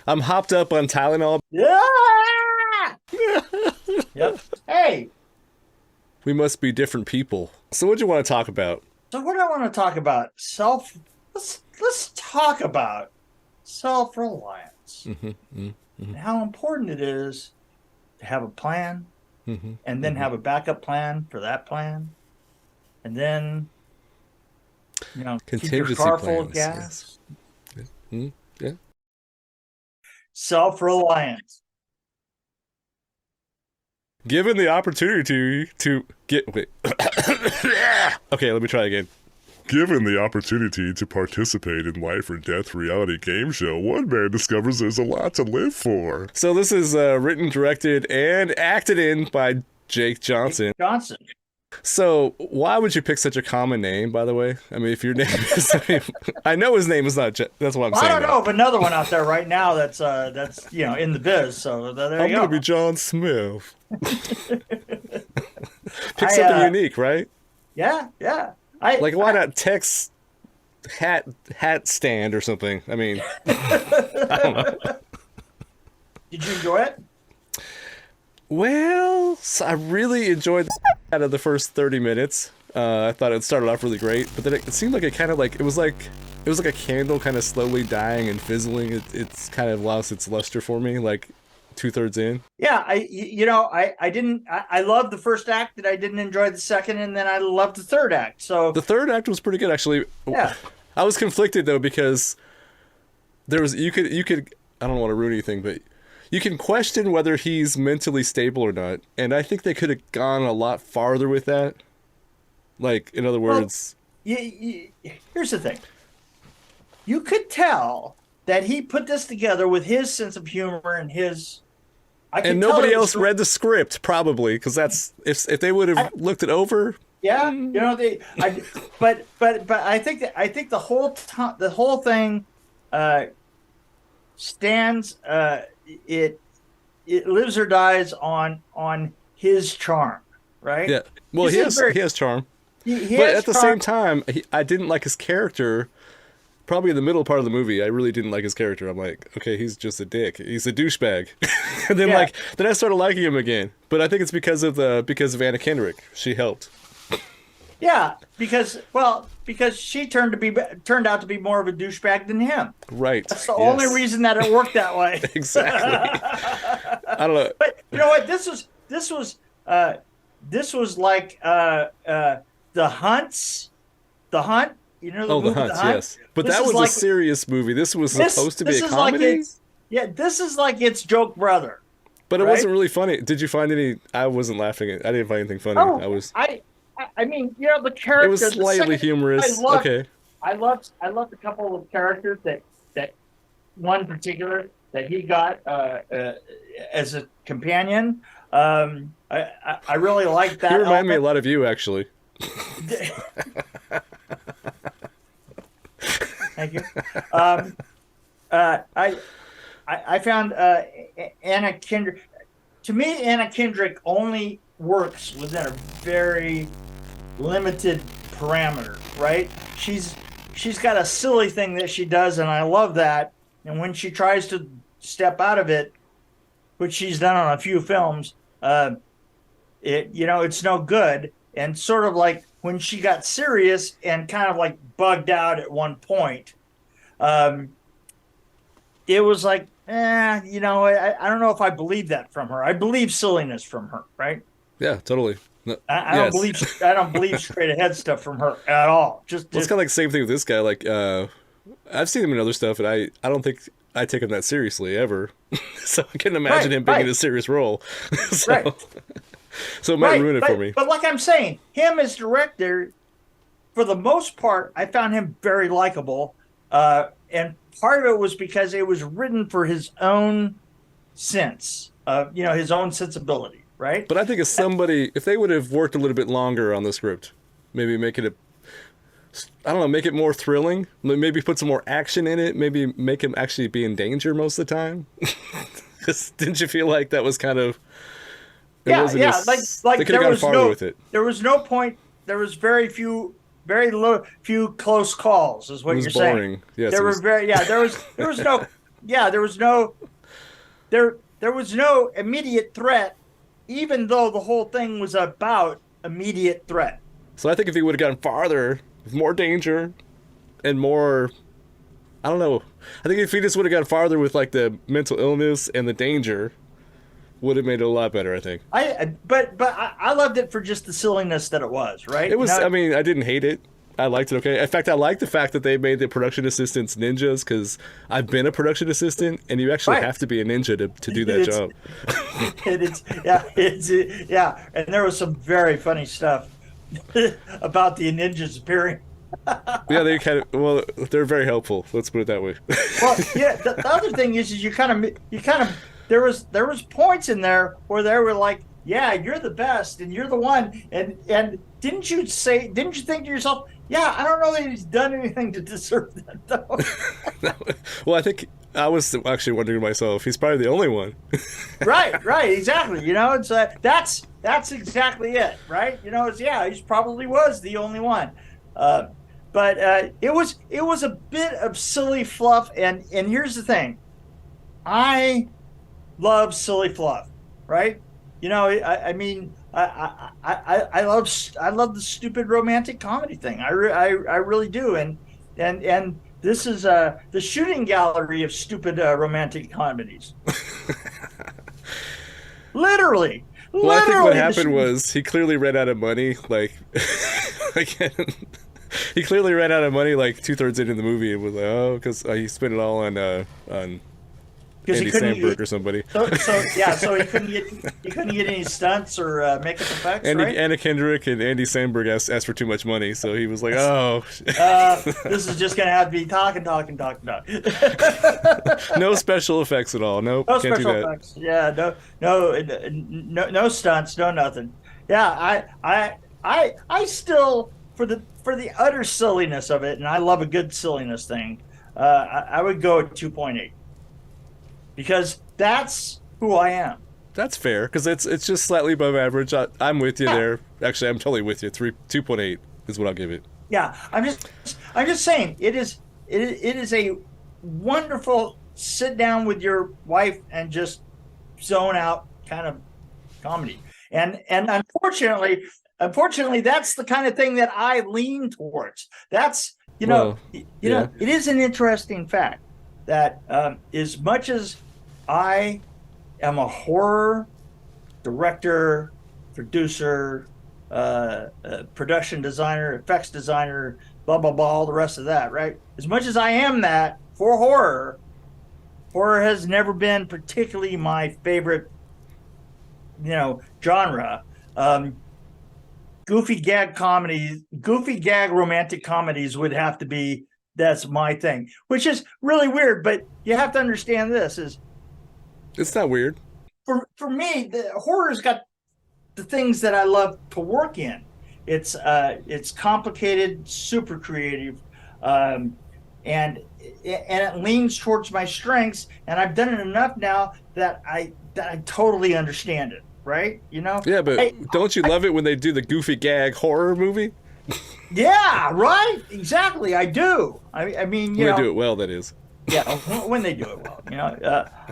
I'm hopped up on Tylenol. Yeah. Yep. Hey, We must be different people. So what do you want to talk about? so what do I want to talk about? Let's talk about self-reliance Mm-hmm. and how important it is to have a plan Mm-hmm. and then Mm-hmm. have a backup plan for that plan. And then, keep your Contingency car full of plans. Yes. gas. Mm-hmm. Yeah. Self-reliance. Given the opportunity to get wait. Okay, let me try again. Given the opportunity to participate in life or death reality game show, one man discovers there's a lot to live for. So this is written, directed, and acted in by Jake Johnson. Johnson. So why would you pick such a common name, by the way? I mean, if your name is, I know his name is not. That's what I'm Well, I saying. don't know of another one out there right now that's in the biz. So there I'm you gonna go. be John Smith. Pick I something unique, right? Yeah, yeah. I, Like why not Tex hat stand or something? I mean, I don't know. Did you enjoy it? Well, so I really enjoyed the out of the first 30 minutes. I thought it started off really great, but then it seemed like it kind of like it was like a candle kind of slowly dying and fizzling. It's kind of lost its luster for me, like 2/3 in. Yeah, I didn't. I loved the first act, and I didn't enjoy the second, and then I loved the third act. So The third act was pretty good, actually. yeah, I was conflicted though because there was you could I don't want to ruin anything, but you can question whether he's mentally stable or not, and I think they could have gone a lot farther with that. Like, in other well, words, here's the thing. You could tell that he put this together with his sense of humor and his. I and could tell nobody it was. else read the script probably because that's if they would have I, looked it over. yeah, but I think the whole thing uh, stands. It it lives or dies on his charm, right? Yeah, well, He seems very he has charm, he but has at the charm. same time, I didn't like his character. Probably in the middle part of the movie, I really didn't like his character. I'm like, okay, he's just a dick. He's a douchebag. And then Yeah, then I started liking him again. But I think it's because of Anna Kendrick. She helped. yeah, because she turned out to be more of a douchebag than him. Right. That's the only Yes. reason that it worked that way. Exactly. I don't know. But you know what? This was like the hunts, the hunt. You know the Oh, The movie The Hunts, Hunt. yes. But This that is was a like serious movie. This was this. supposed to be This a is like comedy, this is like its joke brother, but it right? wasn't really funny. Did you find any? I wasn't laughing at. I didn't find anything funny. Oh, I mean, the It was character, the slightly second I humorous. loved, Okay. I loved a couple of characters that one particular that he got as a companion. I really liked He that reminded me a element. lot of you, actually. Thank you. Um, I found Anna Kendrick. To me, Anna Kendrick only works within a very limited parameter, right? She's got a silly thing that she does, and I love that. And when she tries to step out of it, which she's done on a few films, it's no good. And sort of like when she got serious and kind of like bugged out at one point, um, it was like, I don't know if I believe that from her. I believe silliness from her, right? Yeah, totally. No, I don't yes. believe I don't believe straight ahead stuff from her at all. Well, it's kind of like the same thing with this guy. Like, I've seen him in other stuff, and I don't think I take him that seriously ever. So I couldn't imagine right, him being in right, a serious role. right, So, so it might right. ruin it for But me. but like I'm saying, him as director, for the most part, I found him very likable, and part of it was because it was written for his own sense of his own sensibility, right? But I think if they would have worked a little bit longer on the script, maybe make it I don't know, make it more thrilling. Maybe put some more action in it. Maybe make him actually be in danger most of the time. 'Cause didn't you feel like that was kind of it Yeah, wasn't yeah. Like as they like could have gone farther with it. there was no point. There was very few close calls, is It what was you're saying. boring. Yes, There it were was. very yeah. There was no yeah, there was no immediate threat, even though the whole thing was about immediate threat. So I think if he would have gotten farther, with more danger, and more, I don't know. I think if he just would have gotten farther with like the mental illness and the danger, would have made it a lot better. I think. But I loved it for just the silliness that it was. Right. It was. I mean, I didn't hate it. I liked it. Okay. In fact, I like the fact that they made the production assistants ninjas because I've been a production assistant, and you actually have to be a ninja to do that job. Yeah. And there was some very funny stuff about the ninjas appearing. Yeah, they they're very helpful. Let's put it that way. Well, yeah. The other thing is you kind of there was points in there where they were like, yeah, you're the best and you're the one, and didn't you think to yourself, yeah, I don't know that he's done anything to deserve that though. Well, I think I was actually wondering to myself, he's probably the only one. right, exactly. It's that's exactly it, right? He probably was the only one. But it was a bit of silly fluff, and here's the thing, I love silly fluff, right? I mean, I love the stupid romantic comedy thing. I really do, and this is the shooting gallery of stupid romantic comedies. Literally. Well, I think what happened was he clearly ran out of money. Like, again, he clearly ran out of money like 2/3 into the movie. It was like, oh, because he spent it all on Andy Samberg or somebody. So he couldn't get any stunts or makeup effects. Right? Anna Kendrick and Andy Samberg asked for too much money, so he was like, "Oh, this is just gonna have to be talking." No special effects at all. Nope, no can't special do that. effects. Yeah, no stunts, no nothing. Yeah, I still for the utter silliness of it, and I love a good silliness thing. I would go at 2.8. Because that's who I am. That's fair, because it's just slightly above average. I'm with you there. Actually, I'm totally with you. 2.8 is what I'll give it. Yeah, I'm just saying it is a wonderful sit down with your wife and just zone out kind of comedy. And unfortunately, that's the kind of thing that I lean towards. That's it is an interesting fact that as much as I am a horror director, producer, production designer, effects designer, blah, blah, blah, all the rest of that, right? As much as I am that for horror has never been particularly my favorite, genre. Goofy gag romantic comedies would have to be, that's my thing, which is really weird, but you have to understand this is it's not weird. For me, the horror's got the things that I love to work in. It's complicated, super creative, and it leans towards my strengths, and I've done it enough now that I totally understand it, right? Yeah, but don't you love it when they do the goofy gag horror movie? Yeah, right. Exactly, I do. I mean, when they do it well, that is. Yeah, when they do it well,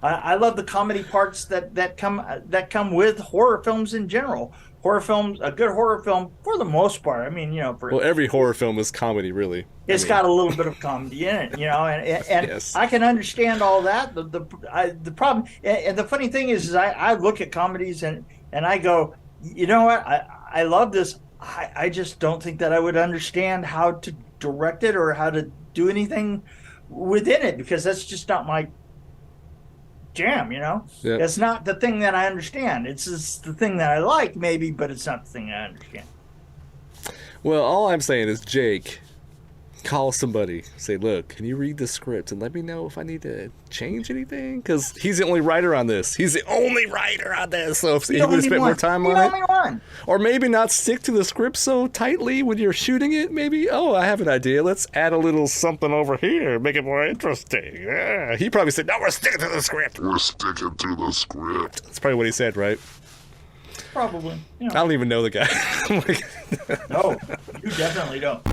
I love the comedy parts that come with horror films in general. Horror films, a good horror film, for the most part. I mean, every horror film is comedy, really. It's got a little bit of comedy in it, and yes. I can understand all that. The problem, and the funny thing is I look at comedies and I go, you know what, I love this. I just don't think that I would understand how to direct it or how to do anything within it, because that's just not my jam, Yep. It's not the thing that I understand. It's just the thing that I like, maybe, but it's not the thing I understand. Well, all I'm saying is, Jake, call somebody, say, look, can you read the script and let me know if I need to change anything? Because he's the only writer on this. He's the only writer on this. So if he would have spent more time on it, or maybe not stick to the script so tightly when you're shooting it, maybe, I have an idea. Let's add a little something over here, make it more interesting. Yeah. He probably said, no, we're sticking to the script. We're sticking to the script. That's probably what he said, right? Probably. I don't even know the guy. No, you definitely don't.